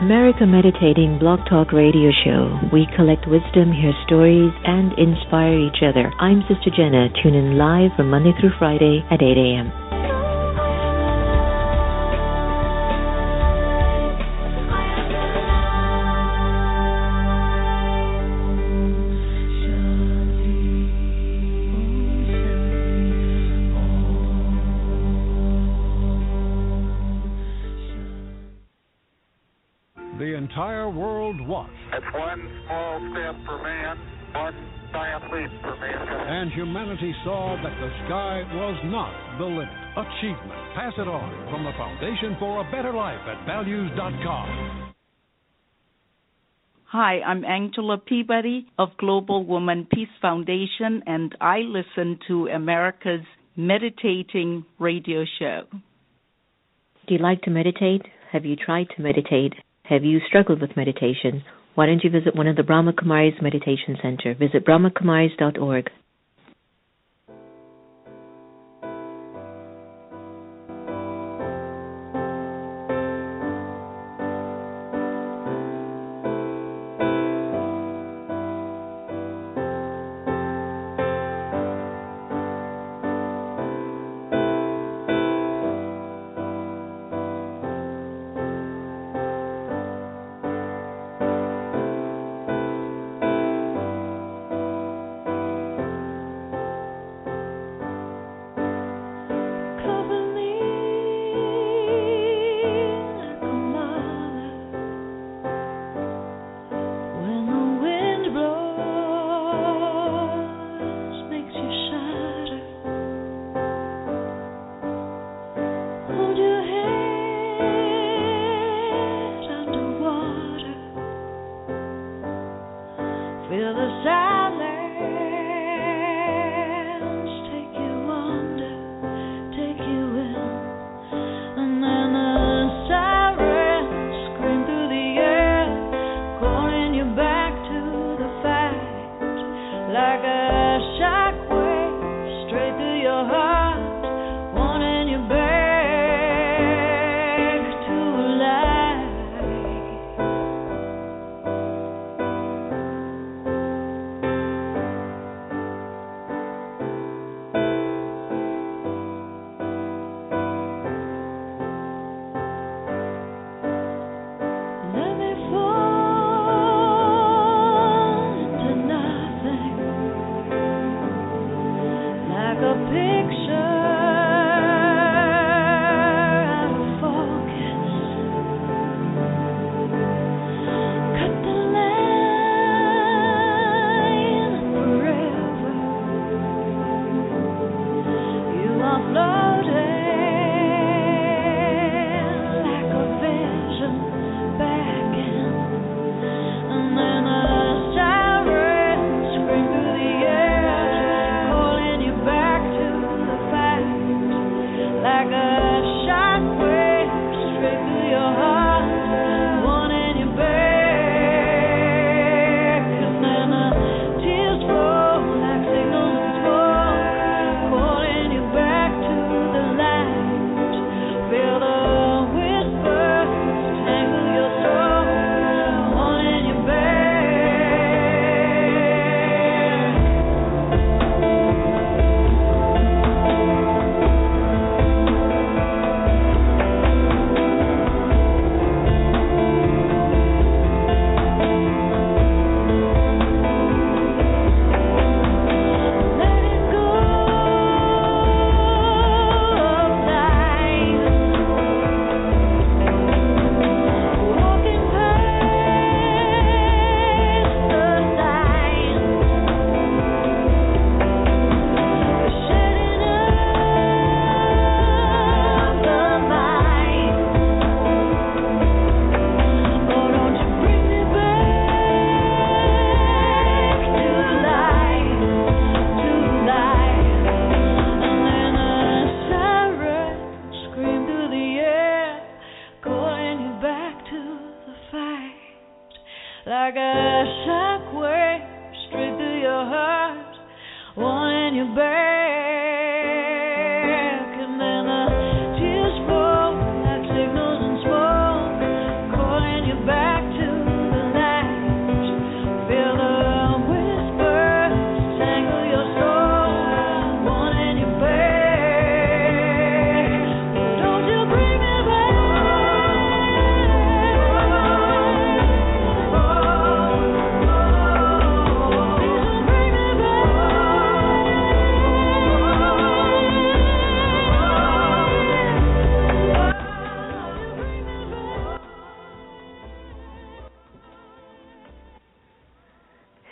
America Meditating Blog Talk Radio Show. We collect wisdom, hear stories, and inspire each other. I'm Sister Jenna. Tune in live from Monday through Friday at 8 a.m. The entire world watched. It's one small step for man, one giant leap for mankind. And humanity saw that the sky was not the limit. Achievement. Pass it on from the Foundation for a Better Life at values.com. Hi, I'm Angela Peabody of Global Woman Peace Foundation, and I listen to America's Meditating Radio Show. Do you like to meditate? Have you tried to meditate? Have you struggled with meditation? Why don't you visit one of the Brahma Kumaris Meditation Center? Visit brahmakumaris.org.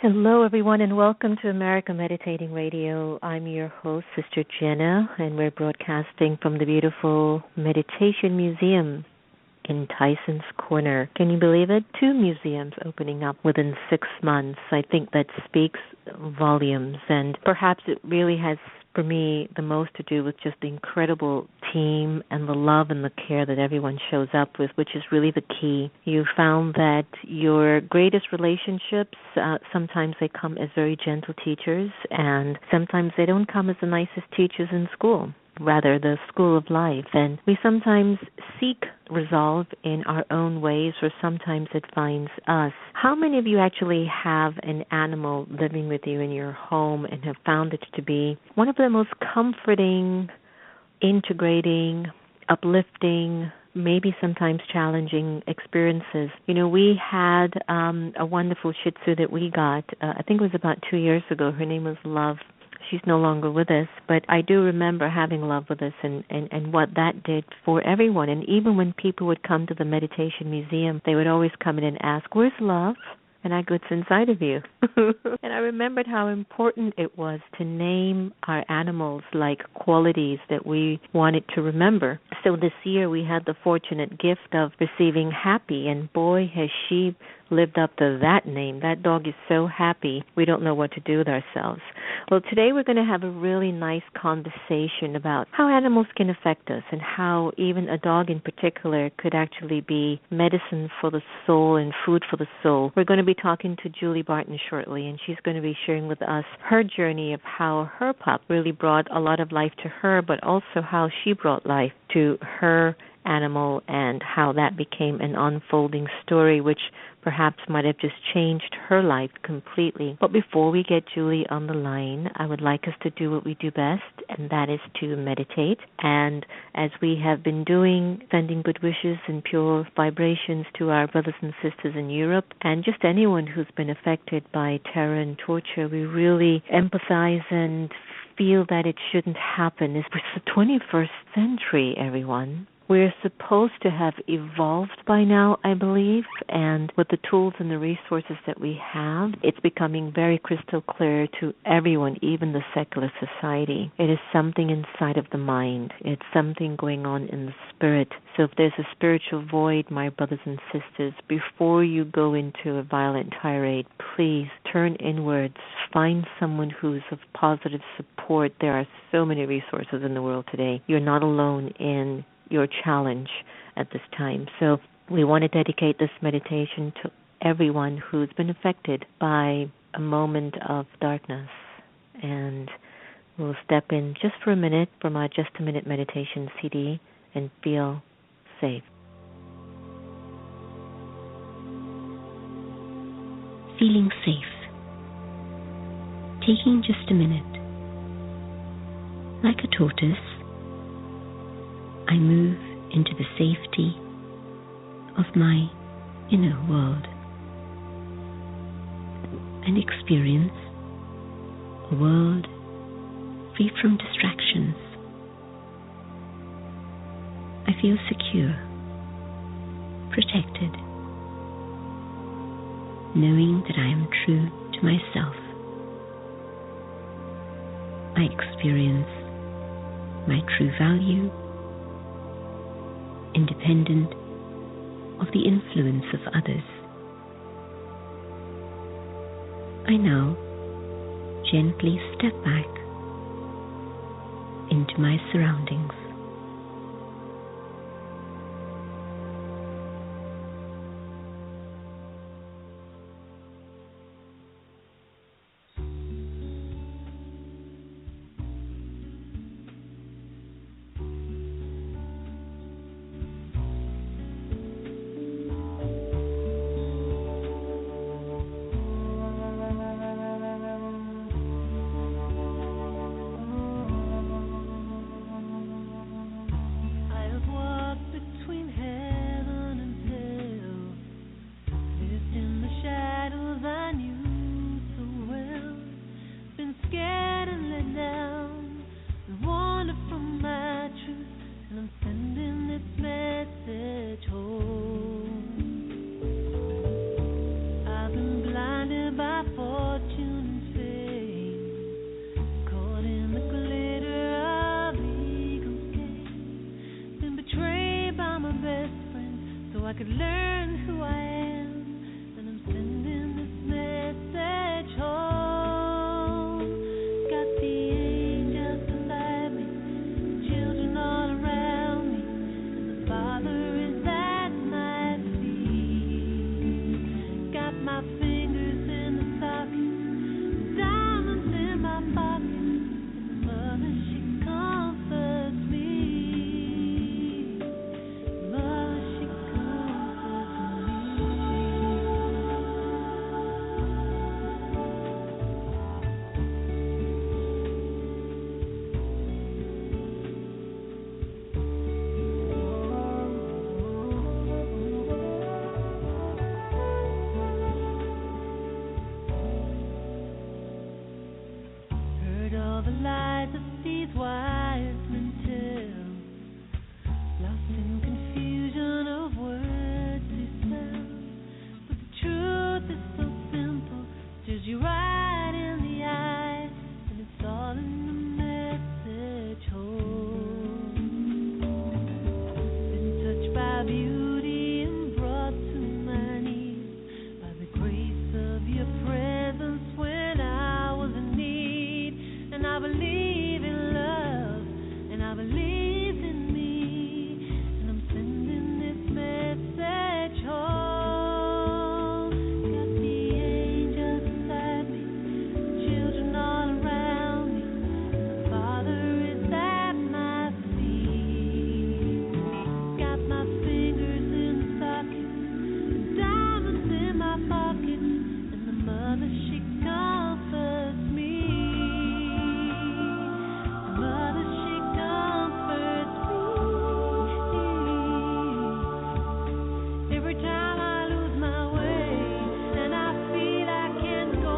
Hello, everyone, and welcome to America Meditating Radio. I'm your host, Sister Jenna, and we're broadcasting from the beautiful Meditation Museum in Tyson's Corner. Can you believe it? 2 museums opening up within 6 months. I think that speaks volumes, and perhaps it really has, for me, the most to do with just the incredible team and the love and the care that everyone shows up with, which is really the key. You found that your greatest relationships, sometimes they come as very gentle teachers, and sometimes they don't come as the nicest teachers in school, rather the school of life. And we sometimes seek resolve in our own ways, or sometimes it finds us. How many of you actually have an animal living with you in your home and have found it to be one of the most comforting, integrating, uplifting, maybe sometimes challenging experiences? You know, we had a wonderful Shih Tzu that we got, I think it was about 2 years ago. Her name was Love. She's no longer with us, but I do remember having Love with us and what that did for everyone. And even when people would come to the Meditation Museum, they would always come in and ask, "Where's Love?" And I go, "It's inside of you." And I remembered how important it was to name our animals like qualities that we wanted to remember. So this year we had the fortunate gift of receiving Happy, and boy, has she lived up to that name. That dog is so happy, we don't know what to do with ourselves. Well, today we're going to have a really nice conversation about how animals can affect us and how even a dog in particular could actually be medicine for the soul and food for the soul. We're going to be talking to Julie-Barton shortly, and she's going to be sharing with us her journey of how her pup really brought a lot of life to her, but also how she brought life to her animal and how that became an unfolding story which perhaps might have just changed her life completely. But before we get Julie on the line, I would like us to do what we do best, and that is to meditate. And as we have been doing, sending good wishes and pure vibrations to our brothers and sisters in Europe and just anyone who's been affected by terror and torture, we really empathize and feel that it shouldn't happen. It's the 21st century, everyone. We're supposed to have evolved by now, I believe, and with the tools and the resources that we have, it's becoming very crystal clear to everyone, even the secular society. It is something inside of the mind. It's something going on in the spirit. So if there's a spiritual void, my brothers and sisters, before you go into a violent tirade, please turn inwards. Find someone who's of positive support. There are so many resources in the world today. You're not alone in your challenge at this time. So we want to dedicate this meditation to everyone who's been affected by a moment of darkness. And we'll step in just for a minute from our Just a Minute meditation CD and feel safe. Feeling safe. Taking just a minute. Like a tortoise, I move into the safety of my inner world and experience a world free from distractions. I feel secure, protected, knowing that I am true to myself. I experience my true value, independent of the influence of others. I now gently step back into my surroundings. could learn who I am, and I'm sending this message home. Got the angels beside me, children all around me, and the Father is at my feet. Got my fingers in the sockets, diamonds in my pockets, and the mother, she comforts me. Mother, she heard all the lies that these wise men tell, lost in confusion of words they spell. But the truth is so simple, stares you right in the eye, and it's all in the message home. Been touched by beauty and brought to my knees by the grace of your presence when I was in need. And I believe in love, and I believe in me, and I'm sending this message home. Got the angels beside me, children all around me, and the Father is at my feet. Got my fingers in the sockets, diamonds in my pockets, and the mother, she comforts me. Mother, she comforts me. Every time I lose my way and I feel I can't go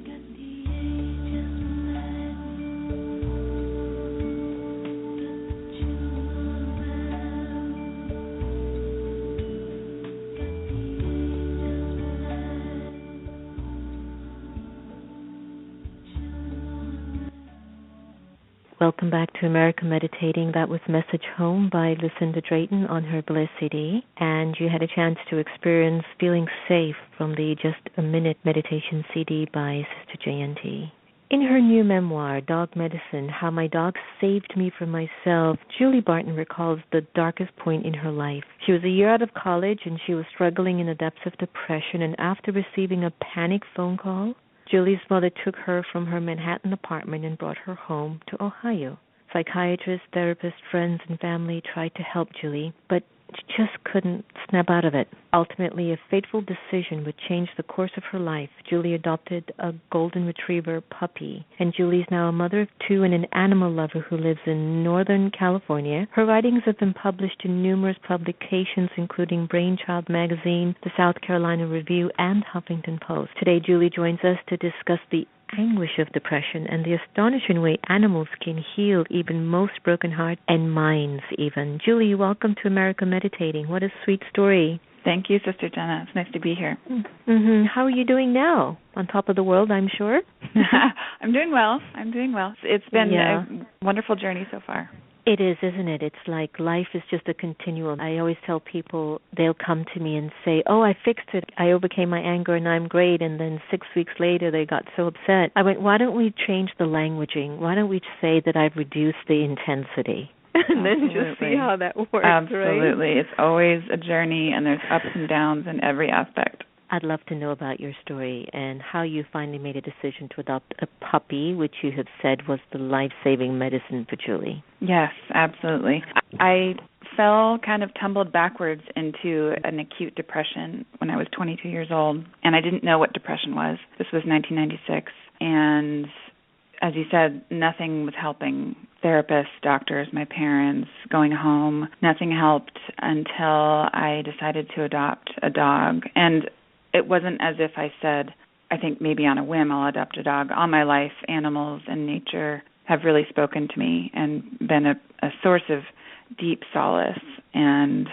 Got the angels beside me, got the children all around, got the angels beside me, children all around. Welcome back to America Meditating. That was Message Home by Lucinda Drayton on her Bliss CD. And you had a chance to experience Feeling Safe from the Just a Minute Meditation CD by Sister JNT. In her new memoir, Dog Medicine, How My Dog Saved Me from Myself, Julie Barton recalls the darkest point in her life. She was a year out of college and she was struggling in the depths of depression, and after receiving a panic phone call, Julie's mother took her from her Manhattan apartment and brought her home to Ohio. Psychiatrists, therapists, friends, and family tried to help Julie, but she just couldn't snap out of it. Ultimately, a fateful decision would change the course of her life. Julie adopted a golden retriever puppy, and Julie's now a mother of two and an animal lover who lives in Northern California. Her writings have been published in numerous publications, including Brainchild Magazine, the South Carolina Review, and Huffington Post. Today, Julie joins us to discuss the anguish of depression and the astonishing way animals can heal even most broken hearts and minds even. Julie, welcome to America Meditating. What a sweet story. Thank you, Sister Jenna. It's nice to be here. Mm-hmm. How are you doing now? On top of the world, I'm sure? I'm doing well. It's been a wonderful journey so far. It is, isn't it? It's like life is just a continuum. I always tell people, they'll come to me and say, oh, I fixed it. I overcame my anger and I'm great. And then 6 weeks later, they got so upset. I went, why don't we change the languaging? Why don't we say that I've reduced the intensity? And then just see how that works, Absolutely. Right? It's always a journey, and there's ups and downs in every aspect. I'd love to know about your story and how you finally made a decision to adopt a puppy, which you have said was the life-saving medicine for Julie. Yes, absolutely. I tumbled backwards into an acute depression when I was 22 years old, and I didn't know what depression was. This was 1996, and as you said, nothing was helping. Therapists, doctors, my parents, going home, nothing helped until I decided to adopt a dog. And it wasn't as if I said, I think maybe on a whim I'll adopt a dog. All my life, animals and nature have really spoken to me and been a source of deep solace. And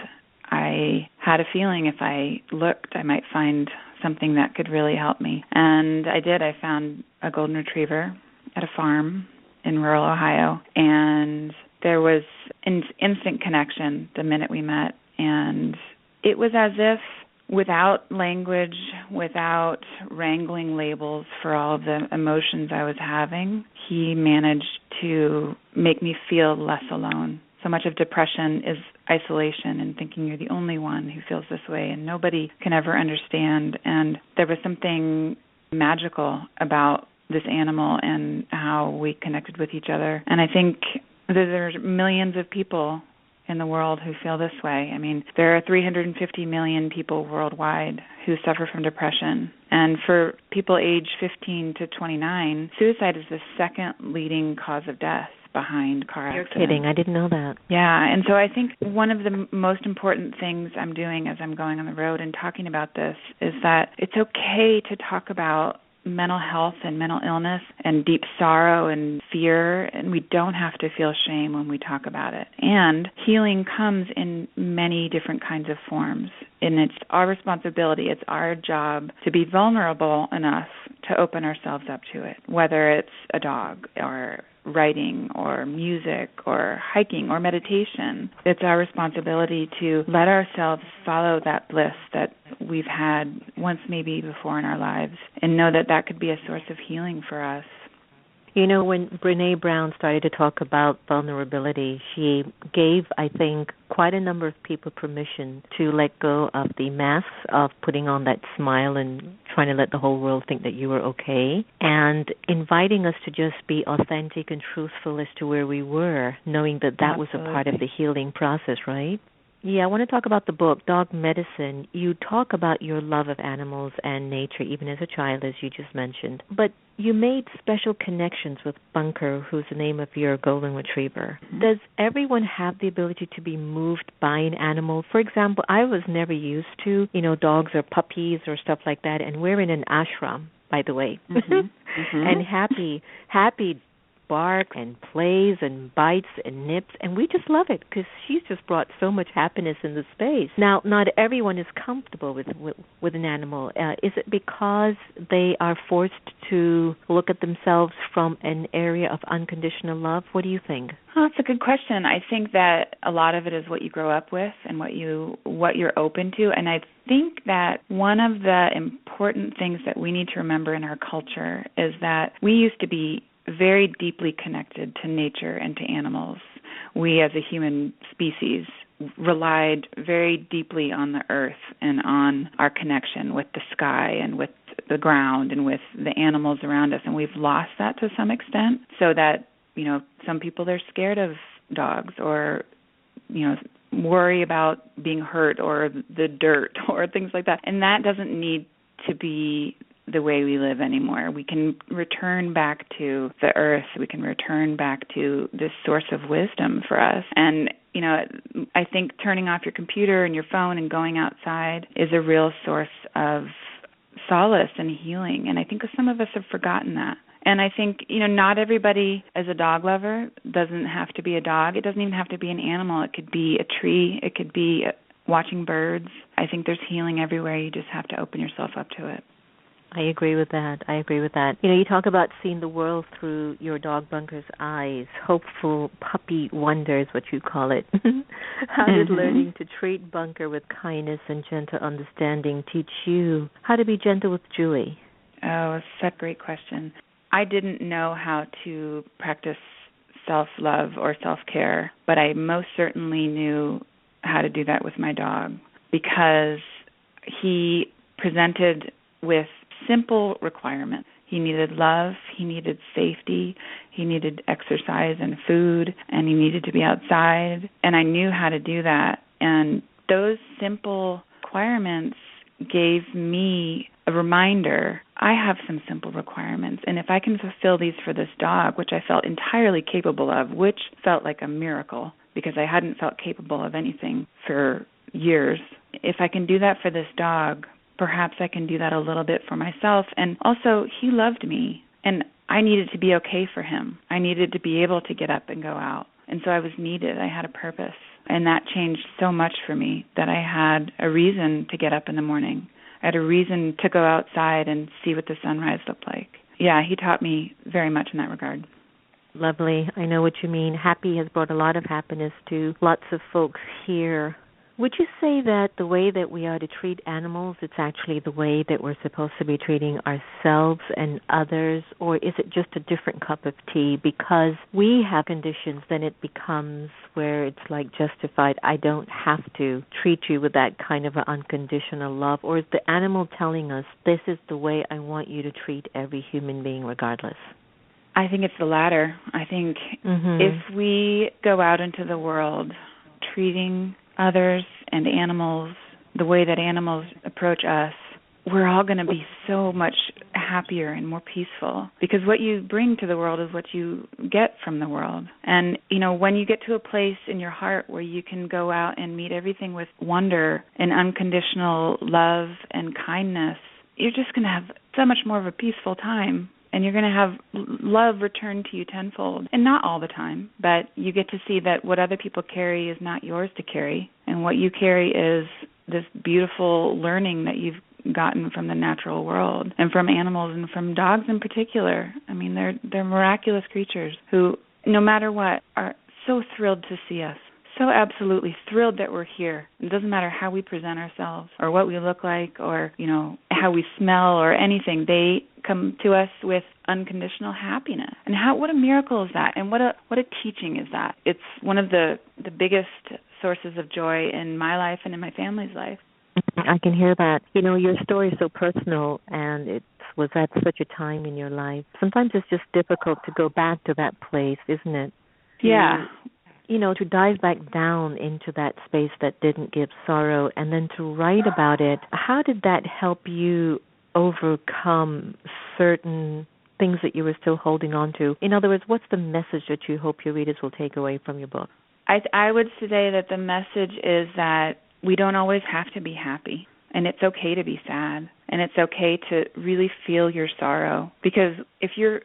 I had a feeling if I looked, I might find something that could really help me. And I did. I found a golden retriever at a farm in rural Ohio. And there was an instant connection the minute we met. And it was as if, without language, without wrangling labels for all of the emotions I was having, he managed to make me feel less alone. So much of depression is isolation and thinking you're the only one who feels this way and nobody can ever understand. And there was something magical about this animal and how we connected with each other. And I think there's millions of people in the world who feel this way. I mean, there are 350 million people worldwide who suffer from depression. And for people age 15 to 29, suicide is the second leading cause of death behind car accidents. You're kidding. I didn't know that. Yeah, and so I think one of the most important things I'm doing as I'm going on the road and talking about this is that it's okay to talk about mental health and mental illness and deep sorrow and fear, and we don't have to feel shame when we talk about it. And healing comes in many different kinds of forms, and it's our responsibility, it's our job to be vulnerable enough to open ourselves up to it, whether it's a dog or writing or music or hiking or meditation. It's our responsibility to let ourselves follow that bliss that we've had once maybe before in our lives and know that that could be a source of healing for us. You know, when Brene Brown started to talk about vulnerability, she gave, I think, quite a number of people permission to let go of the masks of putting on that smile and trying to let the whole world think that you were okay, and inviting us to just be authentic and truthful as to where we were, knowing that that was a part of the healing process, right? Yeah, I want to talk about the book, Dog Medicine. You talk about your love of animals and nature, even as a child, as you just mentioned. But you made special connections with Bunker, who's the name of your golden retriever. Mm-hmm. Does everyone have the ability to be moved by an animal? For example, I was never used to, dogs or puppies or stuff like that, and we're in an ashram, by the way. Mm-hmm. Mm-hmm. And happy barks and plays and bites and nips, and we just love it because she's just brought so much happiness in the space. Now, not everyone is comfortable with an animal. Is it because they are forced to look at themselves from an area of unconditional love? What do you think? Oh, that's a good question. I think that a lot of it is what you grow up with and what you're open to, and I think that one of the important things that we need to remember in our culture is that we used to be very deeply connected to nature and to animals. We as a human species relied very deeply on the earth and on our connection with the sky and with the ground and with the animals around us, and we've lost that to some extent, so that, some people, they're scared of dogs or, worry about being hurt or the dirt or things like that. And that doesn't need to be the way we live anymore. We can return back to the earth. We can return back to this source of wisdom for us. And, I think turning off your computer and your phone and going outside is a real source of solace and healing. And I think some of us have forgotten that. And I think, not everybody is a dog lover. Doesn't have to be a dog. It doesn't even have to be an animal. It could be a tree. It could be watching birds. I think there's healing everywhere. You just have to open yourself up to it. I agree with that. You talk about seeing the world through your dog Bunker's eyes. Hopeful puppy wonder is what you call it. How did learning to treat Bunker with kindness and gentle understanding teach you how to be gentle with Julie? Oh, such a great question. I didn't know how to practice self-love or self-care, but I most certainly knew how to do that with my dog, because he presented with simple requirements. He needed love, he needed safety, he needed exercise and food, and he needed to be outside, and I knew how to do that. And those simple requirements gave me a reminder, I have some simple requirements, and if I can fulfill these for this dog, which I felt entirely capable of, which felt like a miracle because I hadn't felt capable of anything for years, if I can do that for this dog, perhaps I can do that a little bit for myself. And also, he loved me, and I needed to be okay for him. I needed to be able to get up and go out. And so I was needed. I had a purpose. And that changed so much for me that I had a reason to get up in the morning. I had a reason to go outside and see what the sunrise looked like. Yeah, he taught me very much in that regard. Lovely. I know what you mean. Happy has brought a lot of happiness to lots of folks here. Would you say that the way that we are to treat animals, it's actually the way that we're supposed to be treating ourselves and others, or is it just a different cup of tea? Because we have conditions, then it becomes where it's like justified, I don't have to treat you with that kind of an unconditional love, or is the animal telling us, this is the way I want you to treat every human being regardless? I think it's the latter. I think if we go out into the world treating others and animals the way that animals approach us, we're all going to be so much happier and more peaceful, because what you bring to the world is what you get from the world. And, you know, when you get to a place in your heart where you can go out and meet everything with wonder and unconditional love and kindness, you're just going to have so much more of a peaceful time. And you're going to have love returned to you tenfold. And not all the time, but you get to see that what other people carry is not yours to carry. And what you carry is this beautiful learning that you've gotten from the natural world and from animals and from dogs in particular. I mean, they're miraculous creatures who, no matter what, are so thrilled to see us. So absolutely thrilled that we're here. It doesn't matter how we present ourselves or what we look like or, you know, how we smell or anything. They come to us with unconditional happiness. And what a miracle is that? And what a teaching is that? It's one of the biggest sources of joy in my life and in my family's life. I can hear that. You know, your story is so personal, and it was at such a time in your life. Sometimes it's just difficult to go back to that place, isn't it? Yeah. You know, to dive back down into that space that didn't give sorrow and then to write about it. How did that help you overcome certain things that you were still holding on to? In other words, what's the message that you hope your readers will take away from your book? I would say that the message is that we don't always have to be happy, and it's okay to be sad, and it's okay to really feel your sorrow, because if you're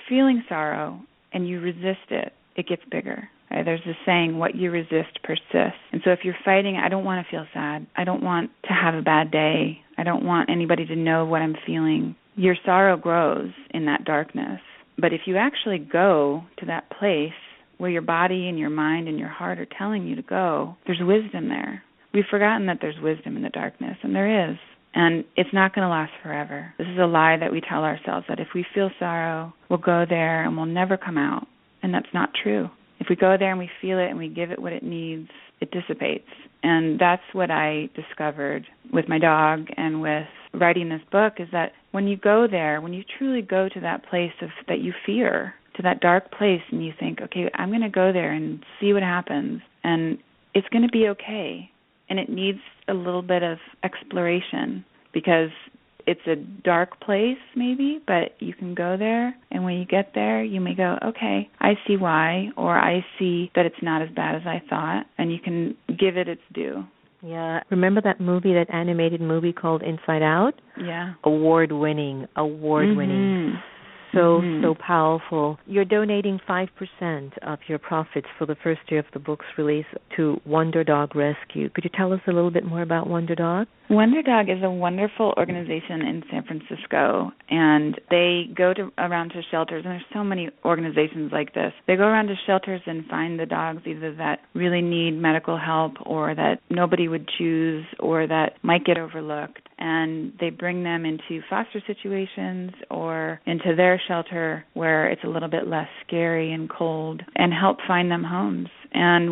feeling sorrow and you resist it, it gets bigger. Right? There's this saying, what you resist persists. And so if you're fighting, I don't want to feel sad. I don't want to have a bad day. I don't want anybody to know what I'm feeling. Your sorrow grows in that darkness. But if you actually go to that place where your body and your mind and your heart are telling you to go, there's wisdom there. We've forgotten that there's wisdom in the darkness, and there is. And it's not going to last forever. This is a lie that we tell ourselves, that if we feel sorrow, we'll go there and we'll never come out. And that's not true. If we go there and we feel it and we give it what it needs, it dissipates. And that's what I discovered with my dog and with writing this book, is that when you go there, when you truly go to that place that you fear, to that dark place, and you think, okay, I'm going to go there and see what happens, and it's going to be okay. And it needs a little bit of exploration, because it's a dark place maybe, but you can go there, and when you get there, you may go, okay, I see why, or I see that it's not as bad as I thought, and you can give it its due. Yeah. Remember that animated movie called Inside Out? Yeah. Award-winning. So powerful. You're donating 5% of your profits for the first year of the book's release to Wonder Dog Rescue. Could you tell us a little bit more about Wonder Dog? Wonder Dog is a wonderful organization in San Francisco, and they go around to shelters, and there's so many organizations like this. They go around to shelters and find the dogs either that really need medical help or that nobody would choose or that might get overlooked, and they bring them into foster situations or into their shelter where it's a little bit less scary and cold, and help find them homes. And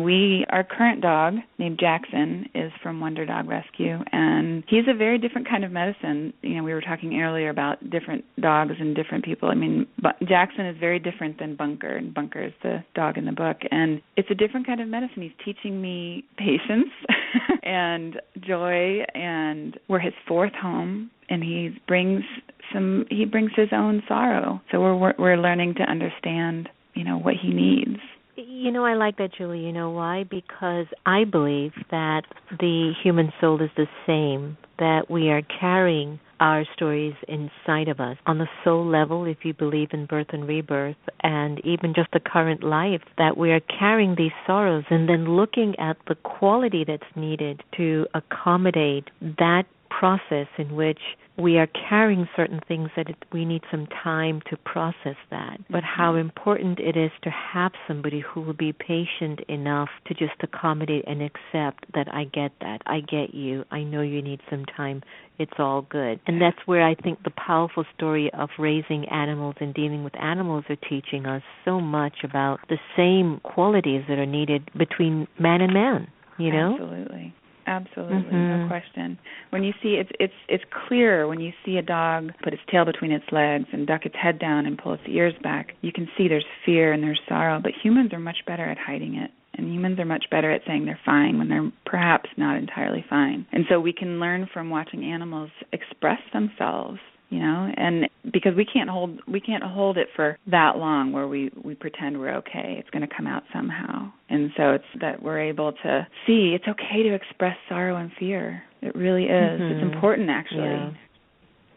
our current dog, named Jackson, is from Wonder Dog Rescue, and he's a very different kind of medicine. You know, we were talking earlier about different dogs and different people. I mean, Jackson is very different than Bunker, and Bunker is the dog in the book, and it's a different kind of medicine. He's teaching me patience and joy, and we're his fourth home, and he brings his own sorrow. So we're learning to understand, you know, what he needs. You know, I like that, Julie. You know why? Because I believe that the human soul is the same. that we are carrying our stories inside of us. On the soul level, if you believe in birth and rebirth, and even just the current life, that we are carrying these sorrows and then looking at the quality that's needed to accommodate that process in which we are carrying certain things that we need some time to process that. But how important it is to have somebody who will be patient enough to just accommodate and accept that I get that. I get you. I know you need some time. It's all good. And that's where I think the powerful story of raising animals and dealing with animals are teaching us so much about the same qualities that are needed between man and man, you know? Absolutely, no question. When you see it's clear when you see a dog put its tail between its legs and duck its head down and pull its ears back, you can see there's fear and there's sorrow, but humans are much better at hiding it. And humans are much better at saying they're fine when they're perhaps not entirely fine. And so we can learn from watching animals express themselves, you know, and because we can't hold it for that long where we pretend we're okay. It's going to come out somehow. And so it's that we're able to see it's okay to express sorrow and fear. It really is. It's important, actually.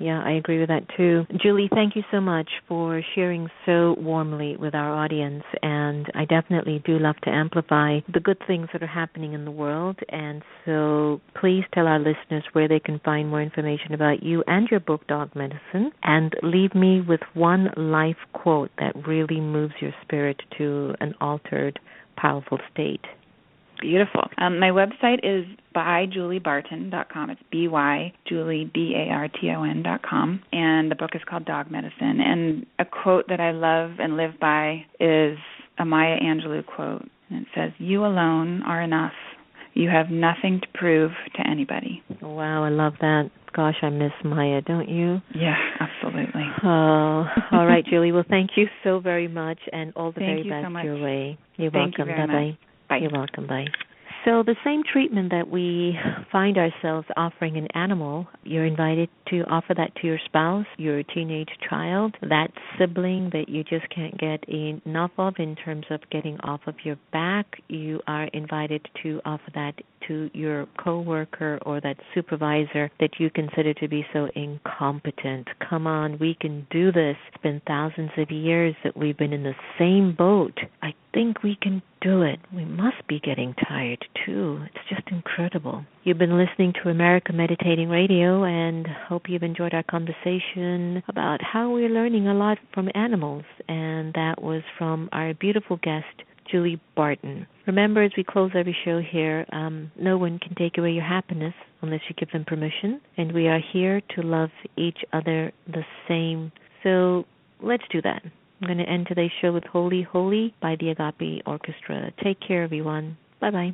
Yeah, I agree with that too. Julie, thank you so much for sharing so warmly with our audience, and I definitely do love to amplify the good things that are happening in the world, and so please tell our listeners where they can find more information about you and your book, Dog Medicine, and leave me with one life quote that really moves your spirit to an altered, powerful state. Beautiful. My website is byjulie-barton.com. It's byjulie-barton.com. And the book is called Dog Medicine. And a quote that I love and live by is a Maya Angelou quote. And it says, "You alone are enough. You have nothing to prove to anybody." Wow, I love that. Gosh, I miss Maya, don't you? Yeah, absolutely. Oh, all right, Julie. Well, thank you so very much, and all the very best so much. your way. You're Thank welcome. you very Bye-bye. much. Bye. You're welcome. Bye. So the same treatment that we find ourselves offering an animal, you're invited to offer that to your spouse, your teenage child, that sibling that you just can't get enough of in terms of getting off of your back. You are invited to offer that to your coworker or that supervisor that you consider to be so incompetent. Come on, we can do this. It's been thousands of years that we've been in the same boat. I think we can do it. We must be getting tired too. It's just incredible. You've been listening to America Meditating Radio, and hope you've enjoyed our conversation about how we're learning a lot from animals, and that was from our beautiful guest, Julie Barton. Remember, as we close every show here, no one can take away your happiness unless you give them permission, and we are here to love each other the same. So let's do that. I'm going to end today's show with Holy, Holy by the Agape Orchestra. Take care, everyone. Bye-bye.